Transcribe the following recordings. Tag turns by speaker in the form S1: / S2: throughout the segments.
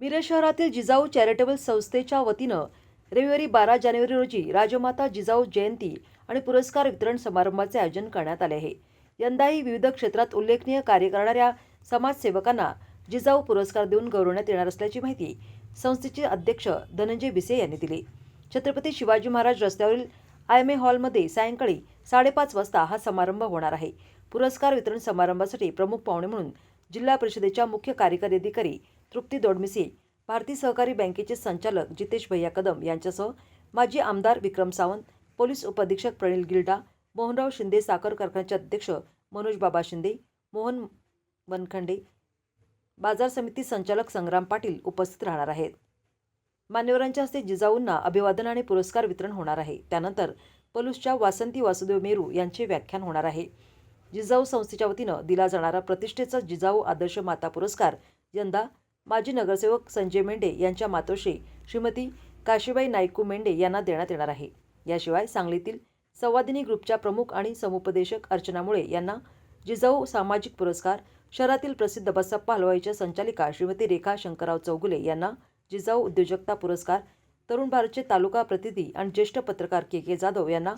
S1: मिरज शहरातील जिजाऊ चॅरिटेबल संस्थेच्या वतीनं रविवारी 12 जानेवारी रोजी राजमाता जिजाऊ जयंती आणि पुरस्कार वितरण समारंभाचे आयोजन करण्यात आले आहे। यंदाही विविध क्षेत्रात उल्लेखनीय कार्य करणाऱ्या समाजसेवकांना जिजाऊ पुरस्कार देऊन गौरवण्यात येणार असल्याची माहिती संस्थेचे अध्यक्ष धनंजय भिसे यांनी दिली। छत्रपती शिवाजी महाराज रस्त्यावरील IMA हॉलमध्ये सायंकाळी 5:30 वाजता हा समारंभ होणार आहे। पुरस्कार वितरण समारंभासाठी प्रमुख पाहुणे म्हणून जिल्हा परिषदेच्या मुख्य कार्यकारी अधिकारी तृप्ती दोडमिसे, भारतीय सहकारी बँकेचे संचालक जितेश भैया कदम यांच्यासह माजी आमदार विक्रम सावंत, पोलीस उपअधीक्षक प्रणिल गिल्डा, मोहनराव शिंदे साखर कारखान्याचे अध्यक्ष मनोज बाबा शिंदे, मोहन बनखंडे, बाजार समिती संचालक संग्राम पाटील उपस्थित राहणार आहेत। मान्यवरांच्या हस्ते जिजाऊंना अभिवादन आणि पुरस्कार वितरण होणार आहे। त्यानंतर पलूसच्या वासंती वासुदेव मेरू यांचे व्याख्यान होणार आहे। जिजाऊ संस्थेच्या वतीनं दिला जाणारा प्रतिष्ठेचा जिजाऊ आदर्श माता पुरस्कार यंदा माजी नगरसेवक संजय मेंढे यांच्या मातोश्री श्रीमती काशीबाई नायकू मेंढे यांना देण्यात येणार आहे। याशिवाय सांगलीतील संवादिनी ग्रुपच्या प्रमुख आणि समुपदेशक अर्चना मुळे यांना जिजाऊ सामाजिक पुरस्कार, शहरातील प्रसिद्ध बसप्पा हलवाईच्या संचालिका श्रीमती रेखा शंकरराव चौगुले यांना जिजाऊ उद्योजकता पुरस्कार, तरुण भारतचे तालुका प्रतिनिधी आणि ज्येष्ठ पत्रकार के जाधव यांना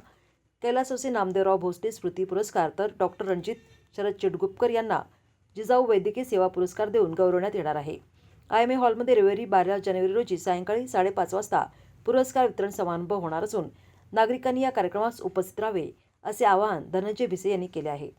S1: कैलासवासी नामदेवराव भोसले स्मृती पुरस्कार, तर डॉक्टर रणजित शरद चिटगुपकर यांना जिजाऊ वैद्यकीय सेवा पुरस्कार देऊन गौरवण्यात येणार आहे। IMA हॉलमध्ये रविवारी 12 जानेवारी रोजी सायंकाळी 5:30 वाजता पुरस्कार वितरण समारंभ होणार असून नागरिकांनी या कार्यक्रमास उपस्थित राहावे असे आवाहन धनंजय भिसे यांनी केले आहे।